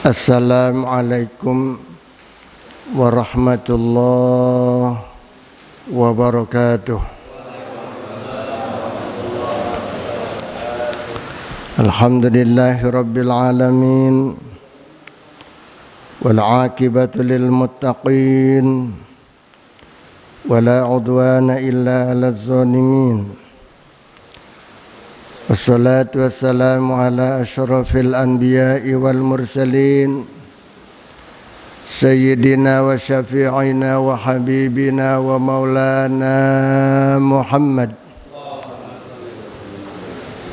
Assalamualaikum warahmatullahi wabarakatuh. Alhamdulillahi rabbil alamin, wal aqibatu lil muttaqin, wala udwana illa 'alaz zalimin. Wassalatu wassalamu ala asyrafil anbiya'i wal mursalin, sayyidina wa syafi'ina wa habibina wa maulana Muhammad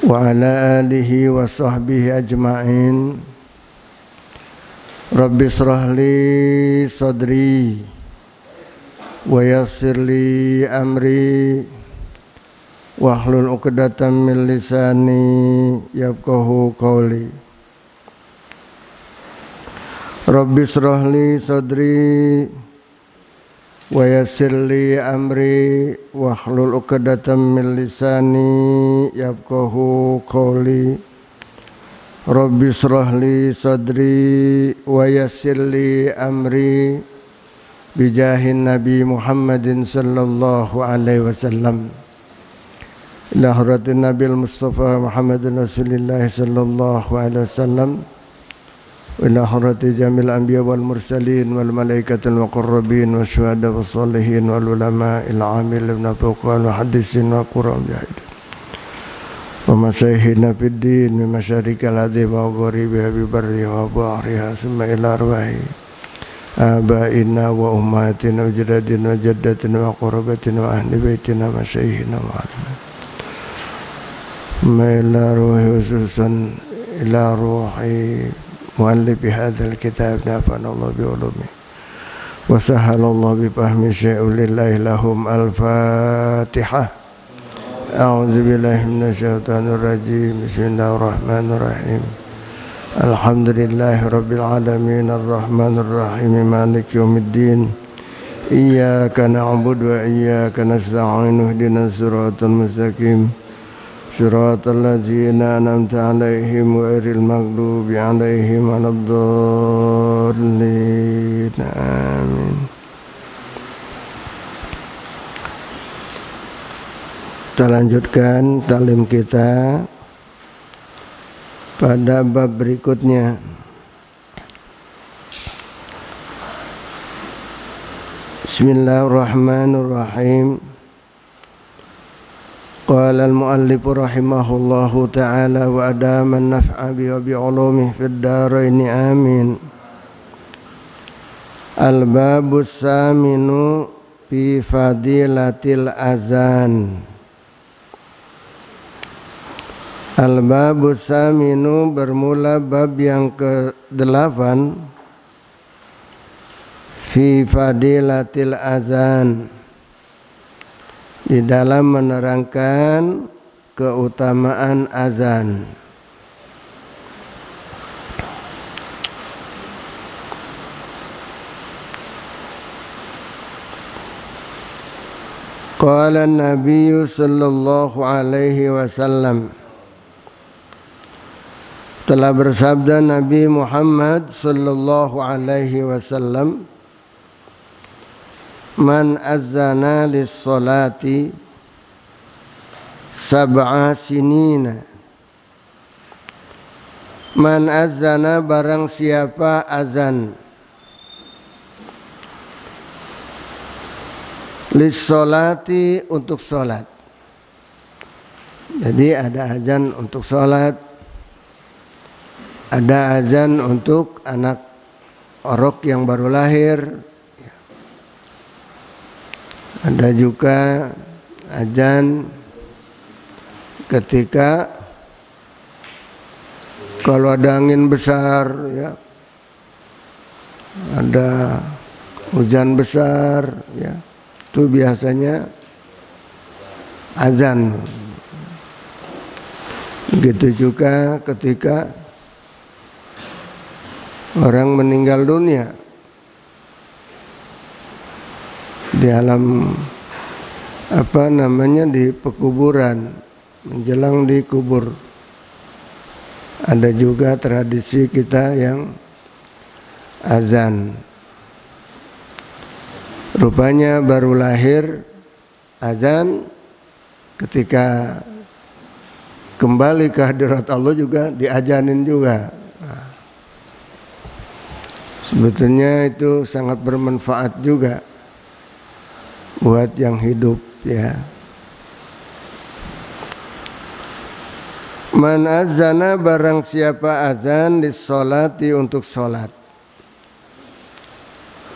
wa ala alihi wa sahbihi ajma'in. Rabbi shrah li sadri wa yassir li amri wahlul 'uqdatam min lisani yafqahu qawli. Rabbi shrah li sadri wa yassir li amri wahlul 'uqdatam min lisani yafqahu qawli. Rabbi shrah li sadri wa yassir li amri bijahin Nabi Muhammadin sallallahu alaihi wasallam. Ila haratin Nabil Mustafa Muhammadin Rasulillah sallallahu alaihi wasallam, ila harati jamil anbiya wal mursalin wal malaikatul muqarrabin wa syuhada was salihin wal ulama il amil ibn tuqan wa hadisin wa qur'an jahid wa masyaykhina fid din min masyarikal adi wa gharibi bi barri wa bahriha summa ila arwahi abaina wa ummatina wa jadadina wa jaddatina wa qurbatina wa ahli baitina wa masyaykhina wa ila ruhi khususan ila ruhi muallif hadzal kitab, nafa'ana Allah bi ulumi wa sahala Allah bi fahmi syai'un lillahi lahum. Al-Fatihah. A'udzu billahi minasyaitonir rajim. Bismillahirrahmanirrahim. Alhamdulillahi rabbil alamin, arrahmanir rahim, maliki yaumiddin. Iyyaka na'budu wa iyyaka nasta'in, ihdinas siratal mustaqim, صراط الذين أنعمت عليهم غير المغضوب عليهم ولا الضالين آمين. Kita lanjutkan taklim kita pada bab berikutnya. Bismillahirrahmanirrahim. Qala al-muallif rahimahullahu ta'ala wa adama an-naf'a bi ulumihi fid dharain amin. Al-babus saminu fi fadilatil azan. Al-babus saminu bermula bab yang ke-8 fi fadilatil azan, di dalam menerangkan keutamaan azan. Qala an-nabiy sallallahu alaihi wasallam, telah bersabda Nabi Muhammad sallallahu alaihi wasallam, man azzana lis-salati sab'a sinina. Man azzana, barang siapa azan, lis-salati, untuk salat. Jadi ada azan untuk salat, ada azan untuk anak orok yang baru lahir, ada juga azan ketika kalau ada angin besar, ya, ada hujan besar, ya, itu biasanya azan. Begitu juga ketika orang meninggal dunia, di alam di pekuburan, menjelang dikubur. Ada juga tradisi kita yang azan. Rupanya baru lahir azan, ketika kembali ke hadirat Allah juga diajanin juga. Nah, sebetulnya itu sangat bermanfaat juga buat yang hidup ya. Man azana, barang siapa azan dissolati, untuk sholat.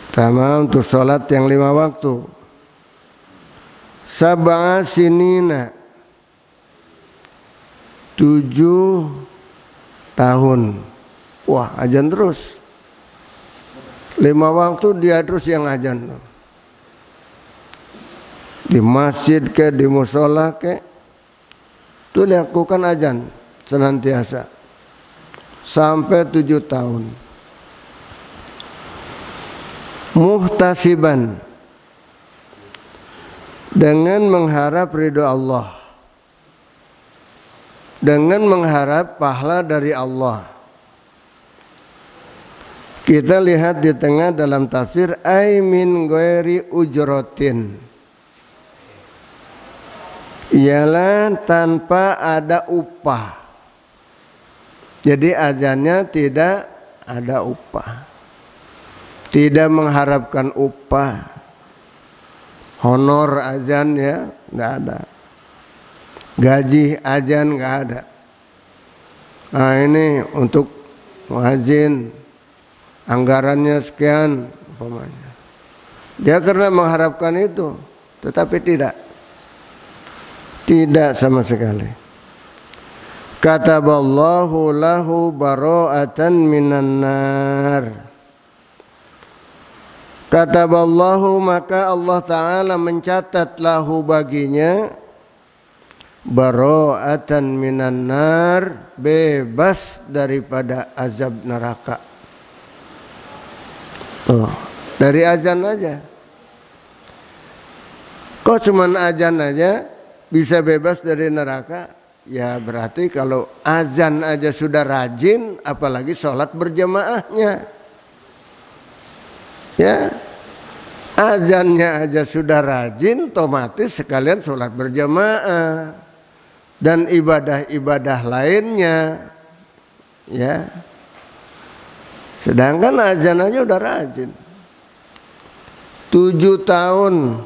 Pertama untuk sholat yang 5 waktu. Sab'a sinina, 7 tahun. Wah, azan terus. 5 waktu dia terus yang azan. Di masjid ke, di musola ke, itu dilakukan azan senantiasa sampai 7 tahun. Muhtasiban, dengan mengharap ridho Allah, dengan mengharap pahala dari Allah. Kita lihat di tengah dalam tafsir, ay min ghairi ujrotin, ialah tanpa ada upah. Jadi azannya tidak ada upah, tidak mengharapkan upah. Honor azan ya nggak ada, gaji azan nggak ada. Nah ini untuk muazin anggarannya sekian umpamanya. Dia karena mengharapkan itu, tetapi tidak sama sekali. Kataballahu lahu bara'atan minan nar. Kataballahu, maka Allah Ta'ala mencatat lahu baginya bara'atan minan nar, bebas daripada azab neraka. Oh, dari azan aja. Kok cuman azan aja bisa bebas dari neraka? Ya berarti kalau azan aja sudah rajin, apalagi sholat berjamaahnya. Ya, azannya aja sudah rajin, otomatis sekalian sholat berjamaah dan ibadah-ibadah lainnya. Ya, sedangkan azan aja udah rajin. 7 tahun.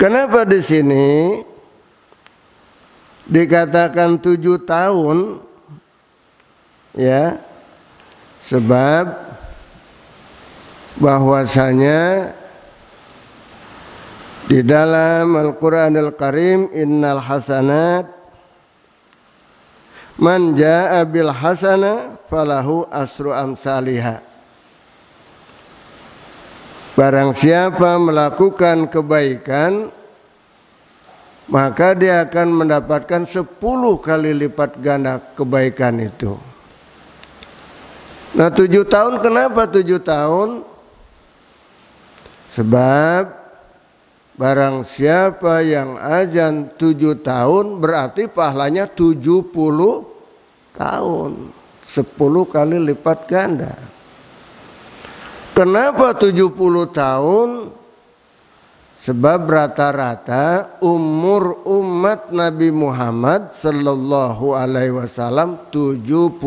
Kenapa di sini dikatakan 7 tahun? Ya, sebab bahwasanya di dalam Al-Qur'anul Karim, innal hasanat, man jaa bil hasanah falahu asru amsalihha. Barang siapa melakukan kebaikan, maka dia akan mendapatkan 10 kali lipat ganda kebaikan itu. Nah 7 tahun, kenapa 7 tahun? Sebab barang siapa yang azan 7 tahun, berarti pahalanya 70 tahun, 10 kali lipat ganda. Kenapa 70 tahun? Sebab rata-rata umur umat Nabi Muhammad sallallahu alaihi wasallam 70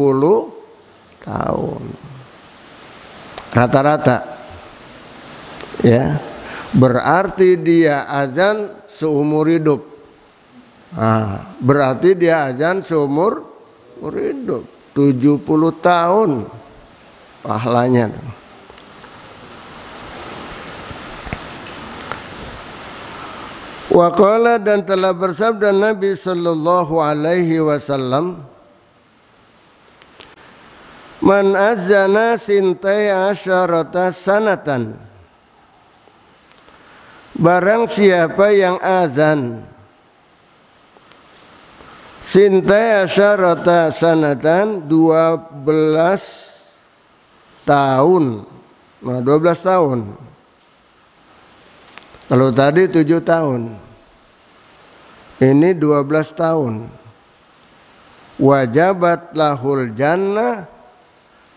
tahun. Rata-rata. Ya. Berarti dia azan seumur hidup. Nah, berarti dia azan seumur hidup. 70 tahun pahalanya. Waqala, dan telah bersabda Nabi sallallahu alaihi wasallam, man azana sintai asyarata sanatan, barang siapa yang azan sintai asyarata sanatan, 12 tahun. Nah 12 tahun. Kalau tadi 7 tahun, ini 12 tahun. Wajabat lahul jannah,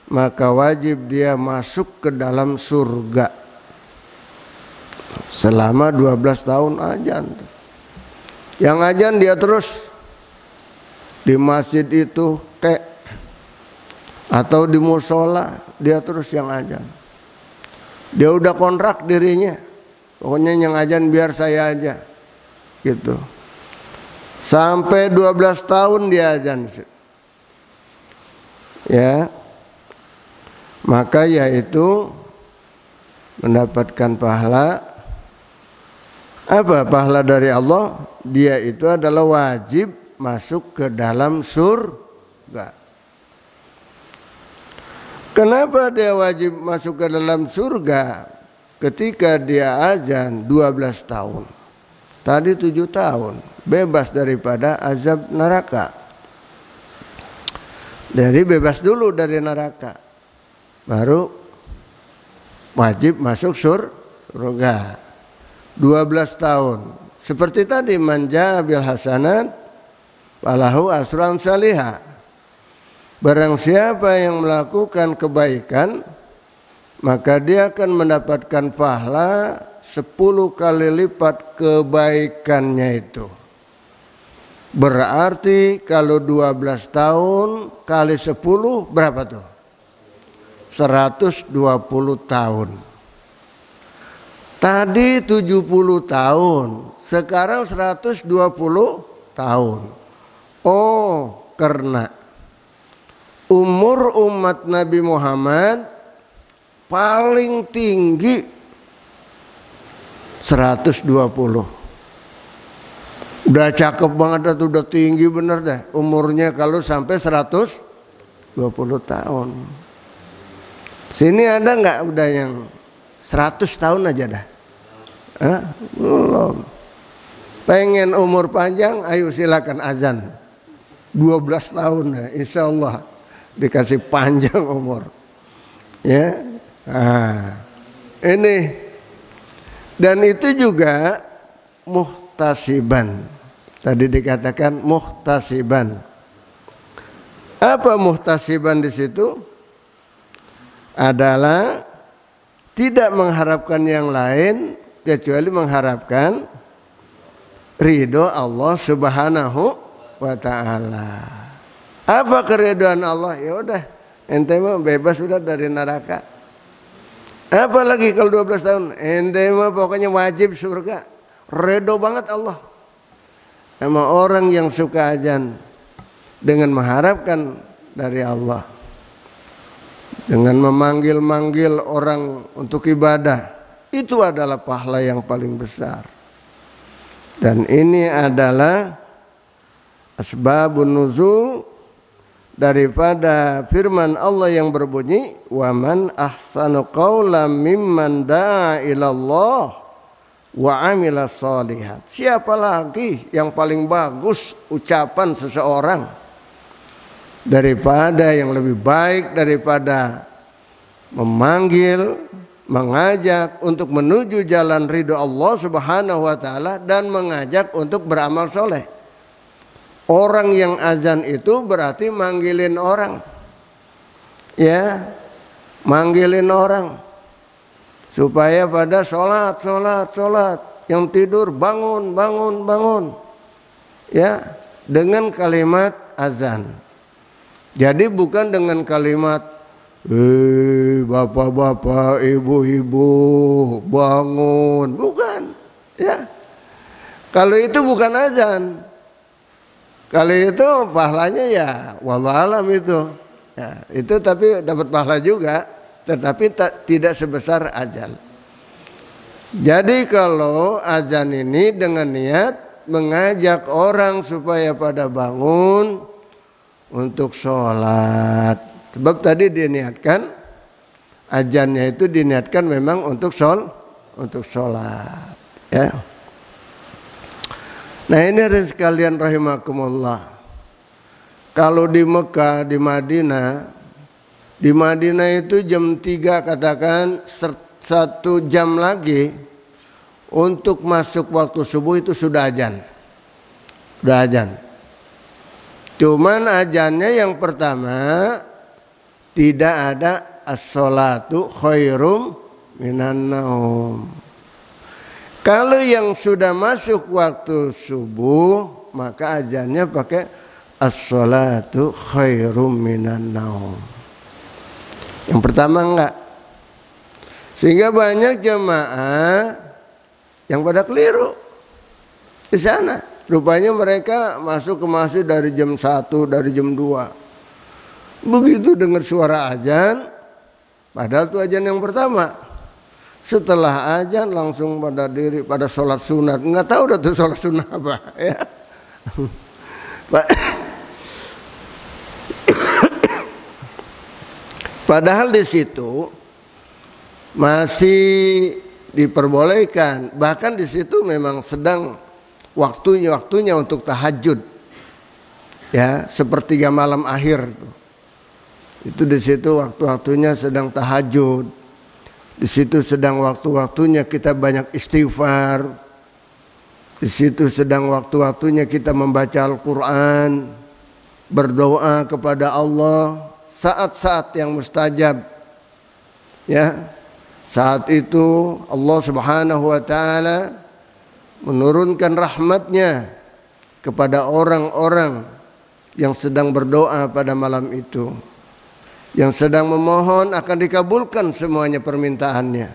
maka wajib dia masuk ke dalam surga selama 12 tahun azan. Yang azan dia terus di masjid itu atau di musola, dia terus yang azan. Dia udah kontrak dirinya, pokoknya yang azan biar saya aja gitu. Sampai 12 tahun dia azan, ya, maka yaitu mendapatkan pahala. Apa pahala dari Allah? Dia itu adalah wajib masuk ke dalam surga. Kenapa dia wajib masuk ke dalam surga? Ketika dia azan 12 tahun, tadi 7 tahun bebas daripada azab neraka. Jadi bebas dulu dari neraka, baru wajib masuk surga. 12 tahun. Seperti tadi, manja bil hasanat falahu asru amsalihha. Barang siapa yang melakukan kebaikan, maka dia akan mendapatkan pahala 10 kali lipat kebaikannya itu. Berarti kalau 12 tahun kali 10 berapa tuh? 120 tahun. Tadi 70 tahun, sekarang 120 tahun. Oh, karena umur umat Nabi Muhammad paling tinggi 120. Udah cakep banget, udah tinggi bener deh umurnya kalau sampai 120 tahun. Sini ada nggak udah yang 100 tahun aja dah? Belum. Pengen umur panjang, ayo silakan azan 12 tahun ya, insya Allah dikasih panjang umur. Ya, ini dan itu juga muhtasiban. Tadi dikatakan muhtasiban. Apa muhtasiban di situ? Adalah tidak mengharapkan yang lain kecuali mengharapkan ridho Allah Subhanahu wa ta'ala. Apa keridhaan Allah? Ya udah, ente mah bebas sudah dari neraka. Apalagi kalau 12 tahun, ente mah pokoknya wajib surga. Ridho banget Allah sama orang yang suka azan dengan mengharapkan dari Allah, dengan memanggil-manggil orang untuk ibadah. Itu adalah pahala yang paling besar. Dan ini adalah asbabun nuzul daripada firman Allah yang berbunyi, wa man ahsanu qawlan mimman da'a ilallah wa amila shalihat. Siapa lagi yang paling bagus ucapan seseorang daripada, yang lebih baik daripada memanggil, mengajak untuk menuju jalan ridho Allah Subhanahu wa ta'ala dan mengajak untuk beramal soleh. Orang yang azan itu berarti manggilin orang, ya, manggilin orang supaya pada sholat. Yang tidur bangun, ya, dengan kalimat azan. Jadi bukan dengan kalimat bapak-bapak, ibu-ibu bangun, bukan, ya. Kalau itu bukan azan. Kalau itu pahalanya ya wallahualam itu. Ya, itu tapi dapat pahala juga, tetapi tidak sebesar azan. Jadi kalau azan ini dengan niat mengajak orang supaya pada bangun untuk sholat. Sebab tadi diniatkan, azannya itu diniatkan memang untuk sholat, ya. Nah ini harus sekalian rahimakumullah. Kalau di Mekah, di Madinah itu jam 3 katakan 1 jam lagi untuk masuk waktu subuh itu sudah azan. Cuman azannya yang pertama tidak ada as-sholatu khairum minan naum. Kalau yang sudah masuk waktu subuh, maka azannya pakai as-sholatu khairum minan naum. Yang pertama enggak. Sehingga banyak jemaah yang pada keliru di sana. Rupanya mereka masuk ke masjid dari jam 1, dari jam 2. Begitu dengar suara azan, padahal itu azan yang pertama. Setelah azan langsung pada diri, pada sholat sunat. Nggak tahu dah tuh sholat sunat apa. Ya. Padahal di situ masih diperbolehkan, bahkan di situ memang sedang waktunya untuk tahajud, ya, sepertiga malam akhir tuh. Itu di situ waktunya sedang tahajud, di situ sedang waktunya kita banyak istighfar, di situ sedang waktunya kita membaca Al-Quran, berdoa kepada Allah, saat-saat yang mustajab, ya. Saat itu Allah Subhanahu wa ta'ala menurunkan rahmatnya kepada orang-orang yang sedang berdoa pada malam itu, yang sedang memohon akan dikabulkan semuanya permintaannya,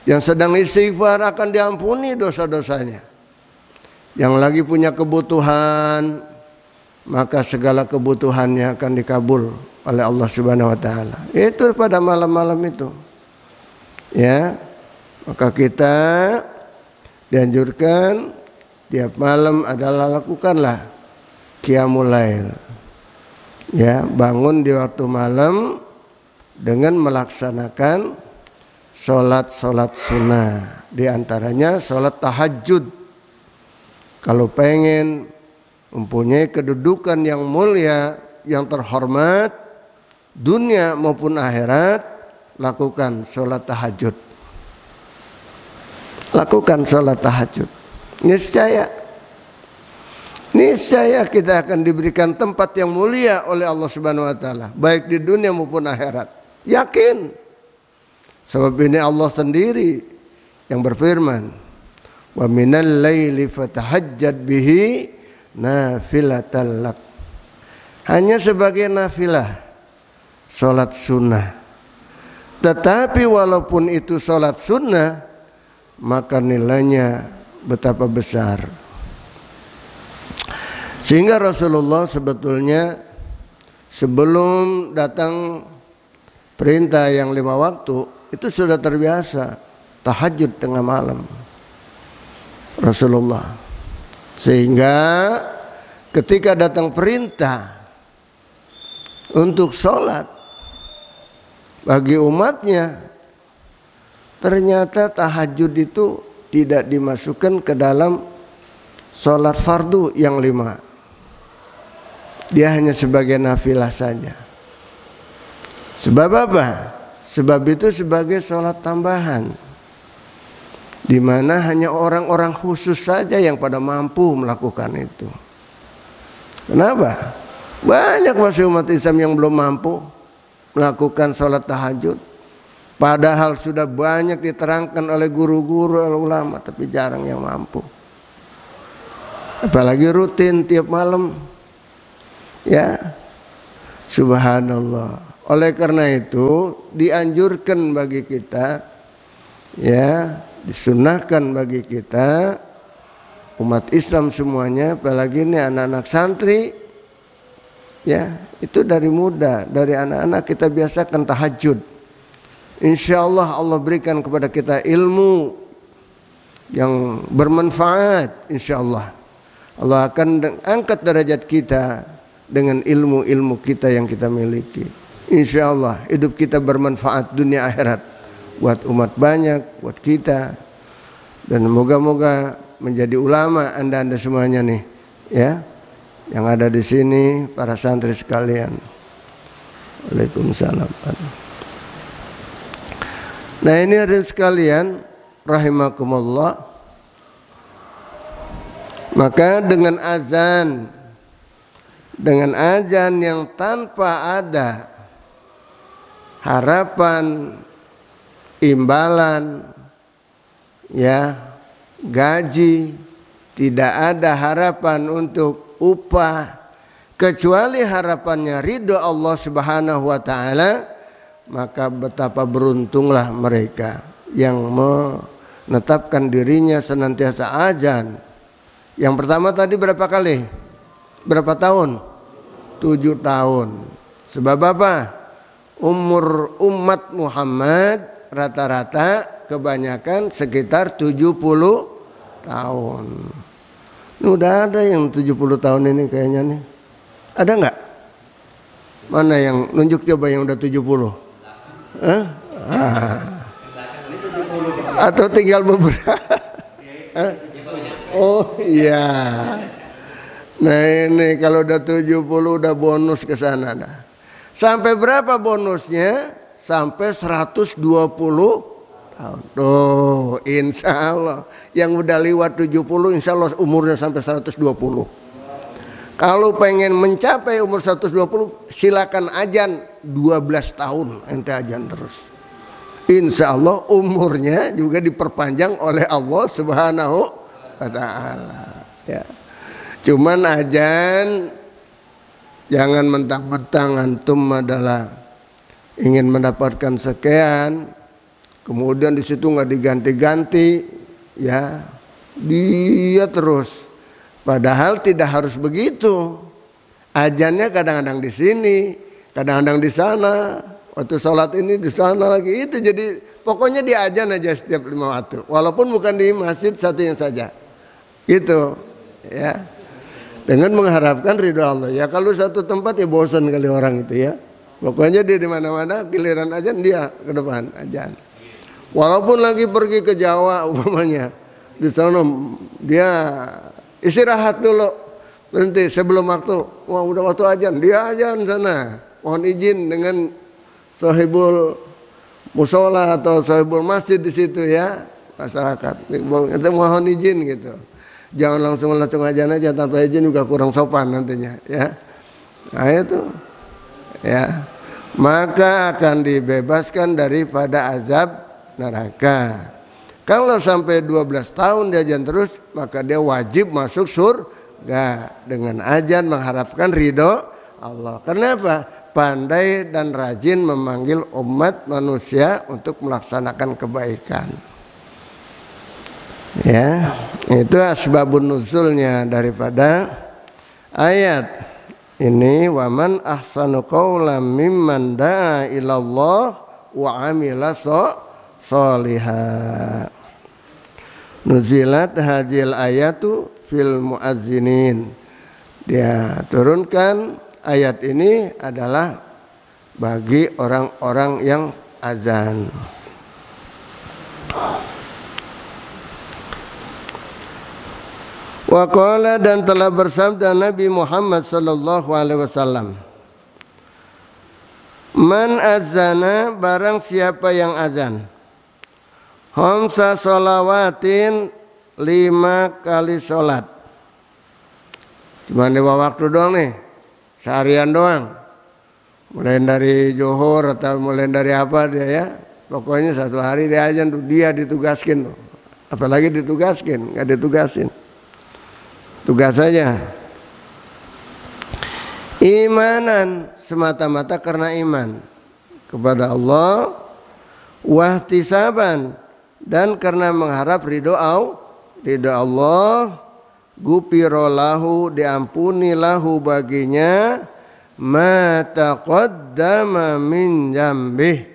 yang sedang istighfar akan diampuni dosa-dosanya, yang lagi punya kebutuhan maka segala kebutuhannya akan dikabul oleh Allah Subhanahu wa ta'ala. Itu pada malam-malam itu. Ya, maka kita dianjurkan tiap malam adalah lakukanlah qiyamul lail. Ya, bangun di waktu malam dengan melaksanakan sholat sunnah, di antaranya sholat tahajud. Kalau pengen mempunyai kedudukan yang mulia, yang terhormat dunia maupun akhirat, lakukan sholat tahajud. Lakukan sholat tahajud. Niscaya kita akan diberikan tempat yang mulia oleh Allah Subhanahu wa ta'ala, baik di dunia maupun akhirat. Yakin. Sebab ini Allah sendiri yang berfirman, wa minal laili fatahajjad bihi nafilatan lak. Hanya sebagai nafilah, sholat sunnah. Tetapi walaupun itu sholat sunnah, maka nilainya betapa besar. Sehingga Rasulullah sebetulnya sebelum datang perintah yang 5 waktu, itu sudah terbiasa tahajud tengah malam Rasulullah. Sehingga ketika datang perintah untuk sholat bagi umatnya, ternyata tahajud itu tidak dimasukkan ke dalam sholat fardu yang 5. Dia hanya sebagai nafilah saja. Sebab apa? Sebab itu sebagai sholat tambahan, di mana hanya orang-orang khusus saja yang pada mampu melakukan itu. Kenapa? Banyak masih umat Islam yang belum mampu melakukan sholat tahajud, padahal sudah banyak diterangkan oleh guru-guru ulama, tapi jarang yang mampu. Apalagi rutin tiap malam, ya, subhanallah. Oleh karena itu dianjurkan bagi kita, ya, disunnahkan bagi kita umat Islam semuanya, apalagi ini anak-anak santri, ya, itu dari muda, dari anak-anak kita biasakan tahajud. Insya Allah Allah berikan kepada kita ilmu yang bermanfaat. Insya Allah Allah akan angkat derajat kita dengan ilmu-ilmu kita yang kita miliki. Insya Allah hidup kita bermanfaat dunia akhirat buat umat banyak, buat kita. Dan moga-moga menjadi ulama anda semuanya nih, ya, yang ada di sini, para santri sekalian. Waalaikumsalam. Nah, ini hadirin sekalian rahimakumullah. Maka dengan azan yang tanpa ada harapan imbalan, ya, gaji, tidak ada harapan untuk upah kecuali harapannya ridho Allah Subhanahu wa taala, maka betapa beruntunglah mereka yang menetapkan dirinya senantiasa azan. Yang pertama tadi berapa kali? Berapa tahun? 7 tahun. Sebab apa? Umur umat Muhammad rata-rata kebanyakan sekitar 70 tahun. Ini udah ada yang 70 tahun ini kayaknya nih. Ada nggak? Mana yang nunjuk coba yang udah 70? Atau tinggal beberapa? Oh iya. Nah ini kalau udah 70 udah bonus ke sana dah. Sampai berapa bonusnya? Sampai 120 tahun. Tuh, insya Allah yang udah lewat 70 insya Allah umurnya sampai 120. Kalau pengen mencapai umur 120 silakan ajan 12 tahun ente ajan terus. Insya Allah umurnya juga diperpanjang oleh Allah Subhanahu wa taala. Ya. Cuman ajan jangan mentang-mentang antum adalah ingin mendapatkan sekian, kemudian di situ nggak diganti-ganti, ya dia terus. Padahal tidak harus begitu. Ajannya kadang-kadang di sini, kadang-kadang di sana. Waktu sholat ini di sana lagi itu. Jadi pokoknya di ajan aja setiap 5 waktu. Walaupun bukan di masjid satunya saja. Gitu, ya. Dengan mengharapkan ridho Allah. Ya kalau satu tempat ya bosan kali orang itu ya. Pokoknya dia di mana-mana giliran ajan dia ke depan ajan. Walaupun lagi pergi ke Jawa umpamanya, di sana dia istirahat dulu, nanti sebelum waktu, wah udah waktu ajan, dia ajan sana. Mohon izin dengan sahibul musola atau sahibul masjid di situ ya, masyarakat. Itu mohon izin gitu. Jangan langsung ajan aja tanpa izin juga kurang sopan nantinya ya. Nah itu ya. Maka akan dibebaskan daripada azab neraka. Kalau sampai 12 tahun dia ajan terus, maka dia wajib masuk surga dengan ajan mengharapkan ridho Allah. Kenapa? Pandai dan rajin memanggil umat manusia untuk melaksanakan kebaikan. Ya, itu asbabun nuzulnya daripada ayat ini. Waman ahsanu qawlan mimman da'a ilallah wa amila sholiha. Nuzilat hadil ayatu fil muazzinin. Dia turunkan ayat ini adalah bagi orang-orang yang azan. Wa qala, dan telah bersabda Nabi Muhammad sallallahu alaihi wasallam, man azana, barang siapa yang azan, khamsa sholawatin, 5 kali sholat. Cuma 5 waktu doang nih, seharian doang. Mulai dari Johor atau mulai dari apa dia ya. Pokoknya satu hari dia azan tuh, dia ditugaskin tuh. Apalagi ditugaskin, nggak ditugasin. Tugas saja. Imanan, semata-mata karena iman kepada Allah, wahtisaban, dan karena mengharap ridho Allah, gupirolahu, diampuni lahu baginya, ma taqaddama min dzambih,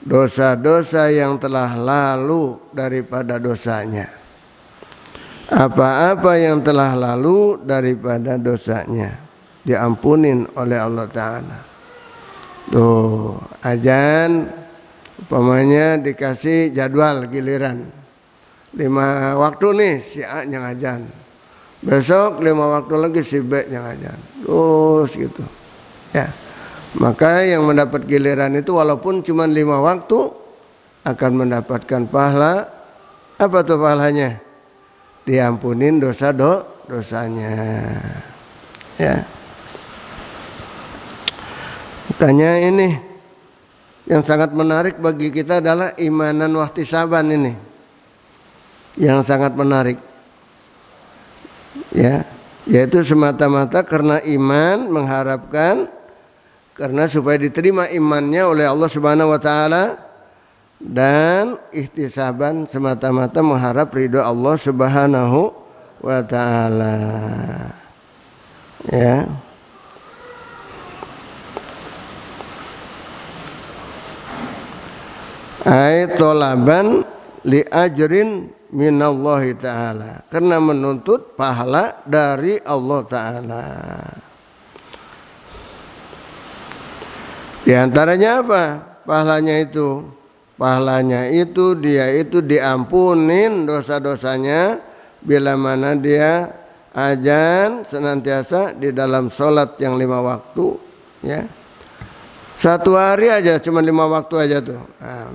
dosa-dosa yang telah lalu daripada dosanya. Apa-apa yang telah lalu daripada dosanya diampunin oleh Allah Ta'ala. Tuh, ajan umpamanya dikasih jadwal giliran 5 waktu nih si A yang ajan, besok 5 waktu lagi si B yang ajan, terus gitu ya. Maka yang mendapat giliran itu walaupun cuma 5 waktu akan mendapatkan pahala. Apa tuh pahalanya? Diampunin dosanya ya. Tanya ini yang sangat menarik bagi kita adalah imanan wahtisaban ini. Yang sangat menarik. Ya, yaitu semata-mata karena iman mengharapkan karena supaya diterima imannya oleh Allah Subhanahu wa taala, dan ihtisaban semata-mata mengharap ridho Allah Subhanahu wa taala. Ya. Ai tolaban li ajrin minallahi ta'ala, karena menuntut pahala dari Allah Ta'ala. Di antaranya apa pahalanya itu? Pahalanya itu dia itu diampunin dosa-dosanya bila mana dia azan senantiasa di dalam sholat yang 5 waktu, ya. Satu hari aja cuma 5 waktu aja tuh, nah,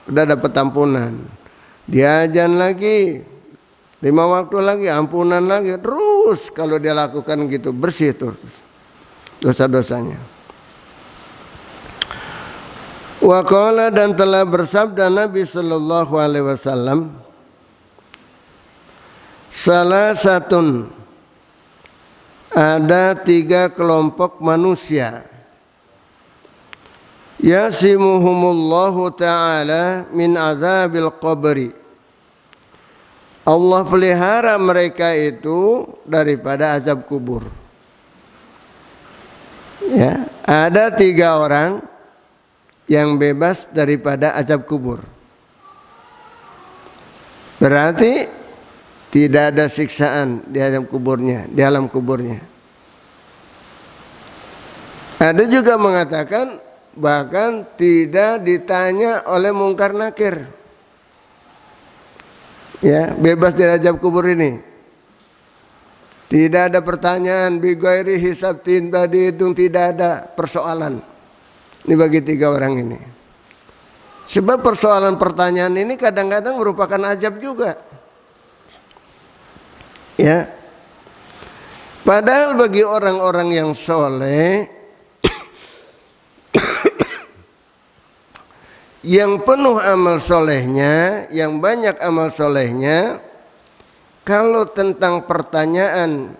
udah dapat ampunan. Dia azan lagi 5 waktu lagi, ampunan lagi, terus kalau dia lakukan gitu bersih terus dosa-dosanya. Wa qala, dan telah bersabda Nabi sallallahu alaihi wasallam, salah satun, ada 3 kelompok manusia, yasimuhumullahu ta'ala min azabil qabri, Allah pelihara mereka itu daripada azab kubur. Ya, ada 3 orang yang bebas daripada azab kubur. Berarti tidak ada siksaan di azab kuburnya, di alam kuburnya. Ada juga mengatakan bahkan tidak ditanya oleh mungkar nakir. Ya, bebas dari azab kubur ini. Tidak ada pertanyaan bi ghairi hisab, tidak dihitung, tidak ada persoalan. Ini bagi 3 orang ini. Sebab persoalan pertanyaan ini kadang-kadang merupakan azab juga. Ya. Padahal bagi orang-orang yang soleh yang penuh amal solehnya, yang banyak amal solehnya, kalau tentang pertanyaan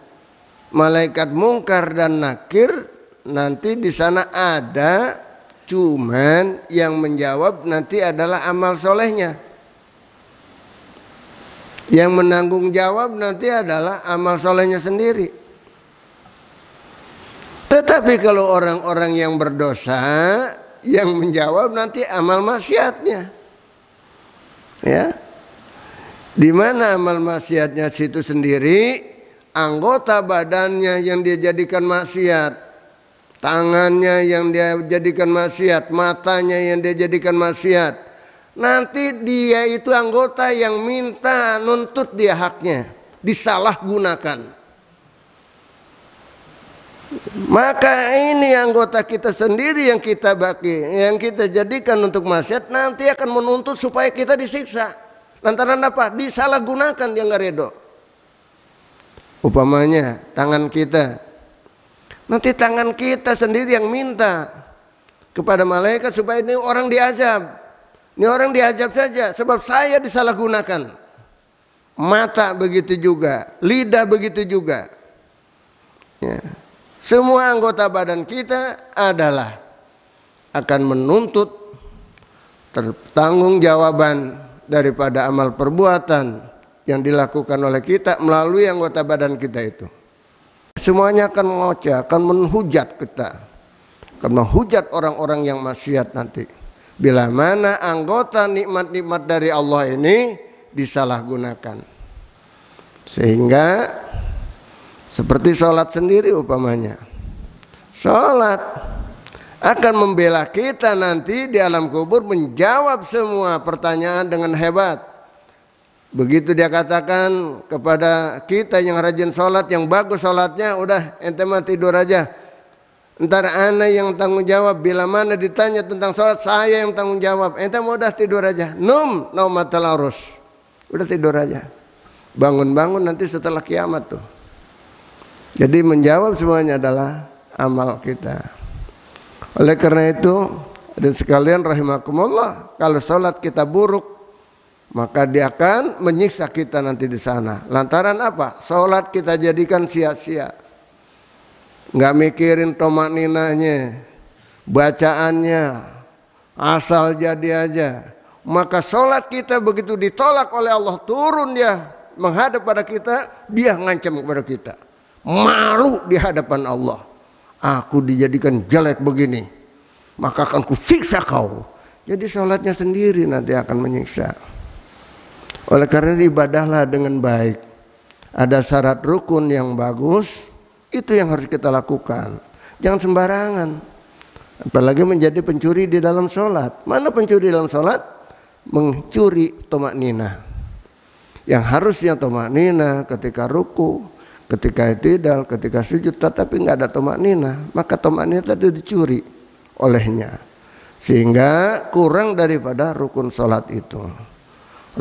malaikat mungkar dan nakir, nanti di sana ada, cuman yang menjawab nanti adalah amal solehnya. Yang menanggung jawab nanti adalah amal solehnya sendiri. Tetapi kalau orang-orang yang berdosa, yang menjawab nanti amal maksiatnya. Ya. Di mana amal maksiatnya situ sendiri, anggota badannya yang dia jadikan maksiat, tangannya yang dia jadikan maksiat, matanya yang dia jadikan maksiat. Nanti dia itu anggota yang minta nuntut dia haknya, disalahgunakan. Maka ini anggota kita sendiri yang kita jadikan untuk maksiat, nanti akan menuntut supaya kita disiksa. Lantaran apa? Disalahgunakan, dia nggak redo. Umpamanya tangan kita, nanti tangan kita sendiri yang minta kepada malaikat supaya ini orang diazab. Ini orang diazab saja sebab saya disalahgunakan. Mata begitu juga, lidah begitu juga. Ya. Semua anggota badan kita adalah akan menuntut pertanggungjawaban daripada amal perbuatan yang dilakukan oleh kita melalui anggota badan kita itu. Semuanya akan ngoceh, akan menghujat kita, akan menghujat orang-orang yang maksiat nanti. Bila mana anggota nikmat-nikmat dari Allah ini disalahgunakan. Sehingga seperti sholat sendiri umpamanya. Sholat akan membela kita nanti di alam kubur, menjawab semua pertanyaan dengan hebat. Begitu dia katakan kepada kita yang rajin sholat, yang bagus sholatnya, udah ente mah tidur aja. Ntar ana yang tanggung jawab. Bila mana ditanya tentang sholat, saya yang tanggung jawab. Ente mau udah tidur aja. Naumatal arus. Udah tidur aja. Bangun-bangun nanti setelah kiamat tuh. Jadi menjawab semuanya adalah amal kita. Oleh karena itu Dan sekalian rahimakumullah, kalau sholat kita buruk, maka dia akan menyiksa kita nanti di sana. Lantaran apa? Sholat kita jadikan sia-sia. Nggak mikirin tomakninanya, bacaannya, asal jadi aja. Maka sholat kita begitu ditolak oleh Allah, turun dia menghadap pada kita, dia ngancam kepada kita. Malu di hadapan Allah. Aku dijadikan jelek begini, maka akan kusiksa kau. Jadi sholatnya sendiri nanti akan menyiksa. Oleh karena ibadahlah dengan baik. Ada syarat rukun yang bagus, itu yang harus kita lakukan. Jangan sembarangan. Apalagi menjadi pencuri di dalam sholat. Mana pencuri dalam sholat? Mencuri tomaknina. Yang harusnya tomaknina ketika ruku, ketika i'tidal, ketika sujud, tetapi nggak ada tomaknina, maka tomaknina tadi dicuri olehnya, sehingga kurang daripada rukun sholat itu.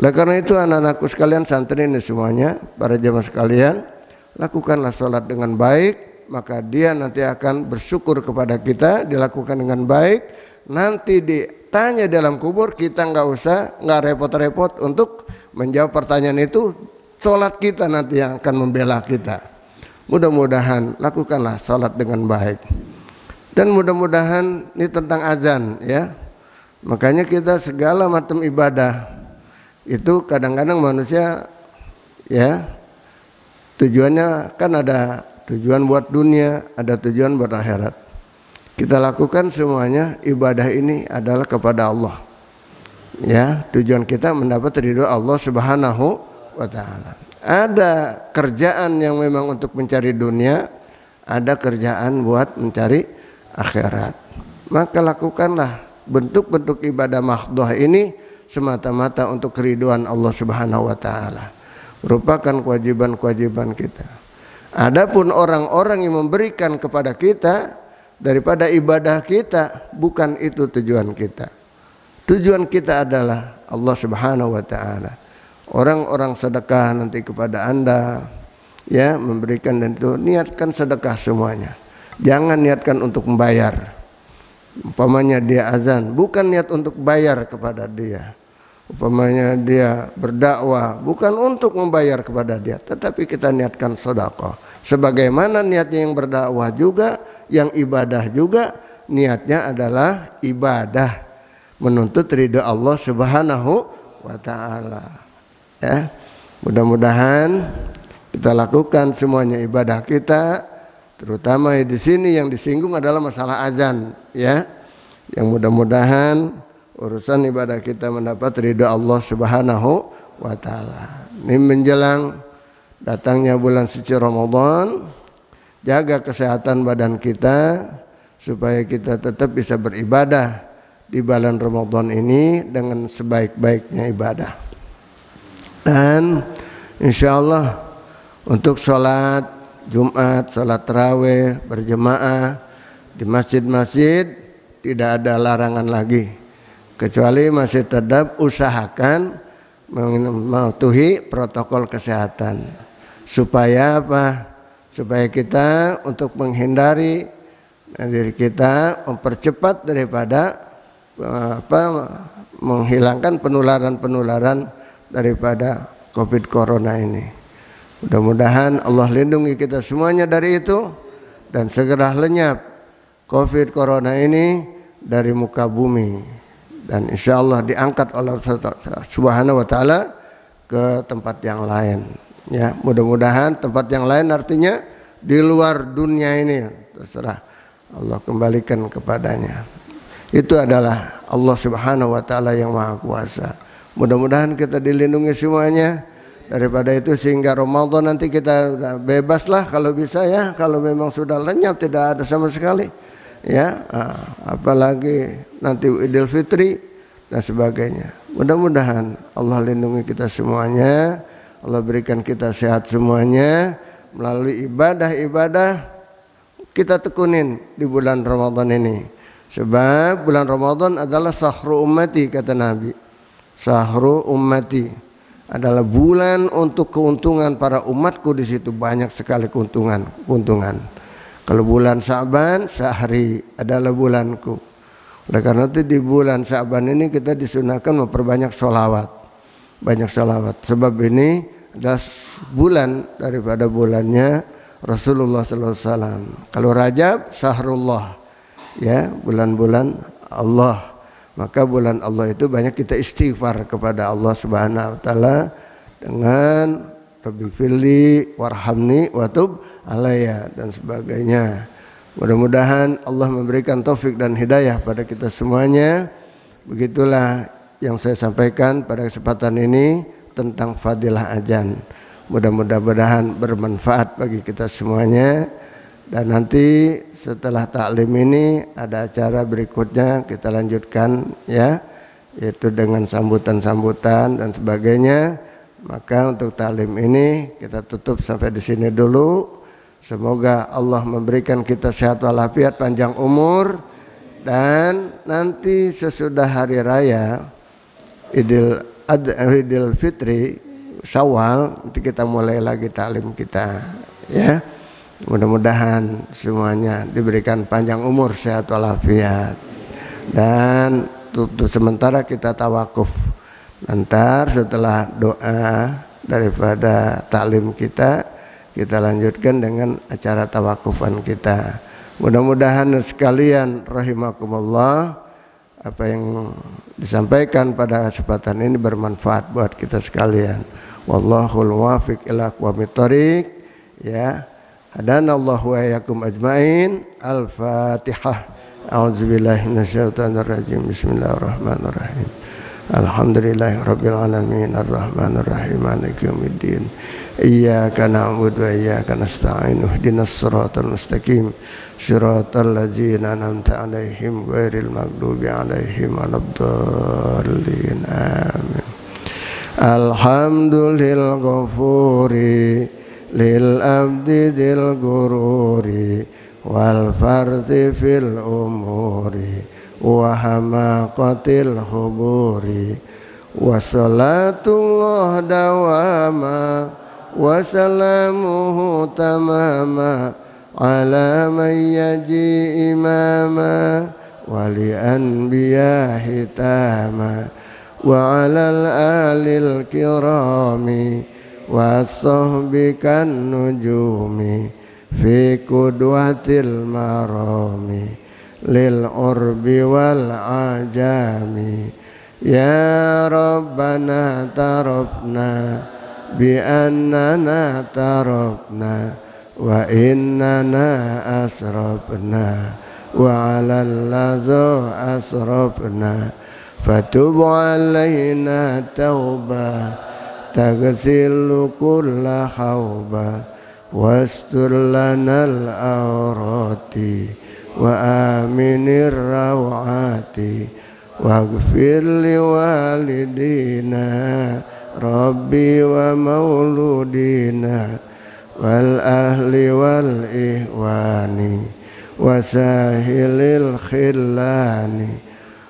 Oleh karena itu anak-anakku sekalian, santri ini semuanya, para jamaah sekalian, lakukanlah sholat dengan baik, maka dia nanti akan bersyukur kepada kita. Dilakukan dengan baik, nanti ditanya dalam kubur, kita nggak repot-repot untuk menjawab pertanyaan itu. Sholat kita nanti yang akan membela kita. Mudah-mudahan lakukanlah sholat dengan baik. Dan mudah-mudahan ini tentang azan ya. Makanya kita segala macam ibadah itu kadang-kadang manusia ya, tujuannya kan ada tujuan buat dunia, ada tujuan buat akhirat. Kita lakukan semuanya ibadah ini adalah kepada Allah. Ya, tujuan kita mendapat ridho Allah Subhanahu wa ta'ala. Ada kerjaan yang memang untuk mencari dunia, ada kerjaan buat mencari akhirat. Maka lakukanlah bentuk-bentuk ibadah mahdhah ini semata-mata untuk keridhaan Allah Subhanahu wa ta'ala. Merupakan kewajiban-kewajiban kita. Adapun orang-orang yang memberikan kepada kita daripada ibadah kita, bukan itu tujuan kita. Tujuan kita adalah Allah Subhanahu wa ta'ala. Orang-orang sedekah nanti kepada Anda ya, memberikan, dan itu niatkan sedekah semuanya. Jangan niatkan untuk membayar. Umpamanya dia azan, bukan niat untuk bayar kepada dia. Umpamanya dia berdakwah, bukan untuk membayar kepada dia, tetapi kita niatkan sedekah. Sebagaimana niatnya yang berdakwah juga, yang ibadah juga, niatnya adalah ibadah, menuntut ridha Allah Subhanahu wa ta'ala. Ya, mudah-mudahan kita lakukan semuanya ibadah kita, terutama di sini yang disinggung adalah masalah azan, ya. Yang mudah-mudahan urusan ibadah kita mendapat ridha Allah Subhanahu wa ta'ala. Ini menjelang datangnya bulan suci Ramadan, jaga kesehatan badan kita supaya kita tetap bisa beribadah di bulan Ramadan ini dengan sebaik-baiknya ibadah. Dan insya Allah untuk sholat Jumat, sholat tarawih berjemaah di masjid-masjid tidak ada larangan lagi, kecuali masih tetap usahakan mematuhi protokol kesehatan. Supaya apa? Supaya kita untuk menghindari diri kita, mempercepat daripada menghilangkan penularan-penularan daripada COVID Corona ini. Mudah-mudahan Allah lindungi kita semuanya dari itu, dan segera lenyap COVID Corona ini dari muka bumi, dan insya Allah diangkat oleh Allah Subhanahu wa ta'ala ke tempat yang lain. Ya, mudah-mudahan tempat yang lain artinya di luar dunia ini, terserah Allah kembalikan kepadanya. Itu adalah Allah Subhanahu wa ta'ala yang maha kuasa. Mudah-mudahan kita dilindungi semuanya daripada itu, sehingga Ramadan nanti kita bebaslah kalau bisa ya. Kalau memang sudah lenyap tidak ada sama sekali ya, apalagi nanti Idul Fitri dan sebagainya. Mudah-mudahan Allah lindungi kita semuanya, Allah berikan kita sehat semuanya melalui ibadah-ibadah kita tekunin di bulan Ramadan ini. Sebab bulan Ramadan adalah sahru ummati, kata Nabi. Sahru ummati adalah bulan untuk keuntungan para umatku, di situ banyak sekali keuntungan. Kalau bulan Sa'ban, syahri adalah bulanku. Oleh karena itu di bulan Sya'ban ini kita disunahkan memperbanyak sholawat, banyak sholawat. Sebab ini adalah bulan daripada bulannya Rasulullah SAW. Kalau Rajab, syahrullah, ya, bulan-bulan Allah. Maka bulan Allah itu banyak kita istighfar kepada Allah Subhanahu Wa Taala dengan Rabbighfirli warhamni watub alayya dan sebagainya. Mudah-mudahan Allah memberikan taufik dan hidayah pada kita semuanya. Begitulah yang saya sampaikan pada kesempatan ini tentang fadilah azan. Mudah-mudahan bermanfaat bagi kita semuanya. Dan nanti setelah taklim ini ada acara berikutnya kita lanjutkan, ya, yaitu dengan sambutan-sambutan dan sebagainya. Maka untuk taklim ini kita tutup sampai di sini dulu. Semoga Allah memberikan kita sehat walafiat, panjang umur, dan nanti sesudah hari raya Idul Fitri Syawal nanti kita mulai lagi taklim kita, ya. Mudah-mudahan semuanya diberikan panjang umur, sehat walafiat. Dan untuk sementara kita tawakuf. Nanti setelah doa daripada taklim kita lanjutkan dengan acara tawakufan kita. Mudah-mudahan sekalian rahimakumullah, apa yang disampaikan pada kesempatan ini bermanfaat buat kita sekalian. Wallahul muwaffiq ila aqwamit thoriq, ya. Hadanallahu wa iyyakum ajmain. Al-Fatihah. A'udzubillahi minasyaitonir rajim. Bismillahirrahmanirrahim. Alhamdulillahirabbil alamin arrahmanir rahim maliki yaumiddin. Iyyaka na'budu wa iyyaka nasta'in. Ihdinas siratal mustaqim. Shiratal ladzina an'amta 'alaihim ghairil maghdubi 'alaihim waladdallin. Amin. Alhamdulillahil ghafuri lil abdi dil gururi wal fardi fil umuri wa hamaqatil huburi wa salatullah dawama wa salamuhu tamama ala man yaji imama wali anbiya hitama wa alal alil kirami wasahbikan nujumi fi kudwatil marami lil urbi wal ajami ya rabbana tarafna bi annana tarafna wa innana asrafna wa alal ladza asrafna fatub alaina taubah taghsilu kulla khawba wastur lanal awrati wa aminir rawati waghfir li walidina rabbi wa mauludina wal ahli wal ihwani wasahilil khillani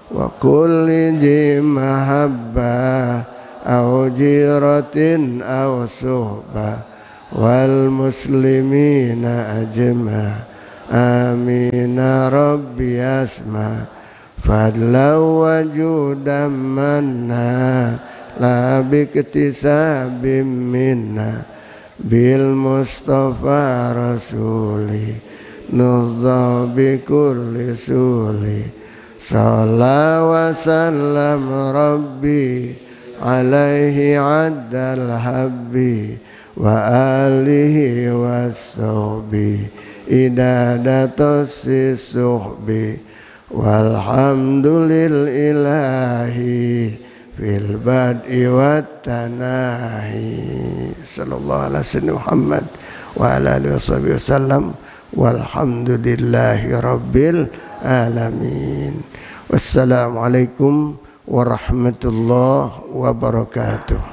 wa kulli ji mahabbah au jiratin au suhbah wal muslimina ajma amin rabbi asma fadla wa judam manna la biktisabim minna bil mustafa rasuli nuzza bi kulli suli sallallahu wa sallam rabbi alaihi addal habbi wa alihi wassahbi idadatus suhbi walhamdulillahi fil bad'i wat tanahi sallallahu alaihi wasallam Muhammad wa ala alihi wasallam walhamdulillahi rabbil alamin. Wassalamualaikum warahmatullahi wabarakatuh.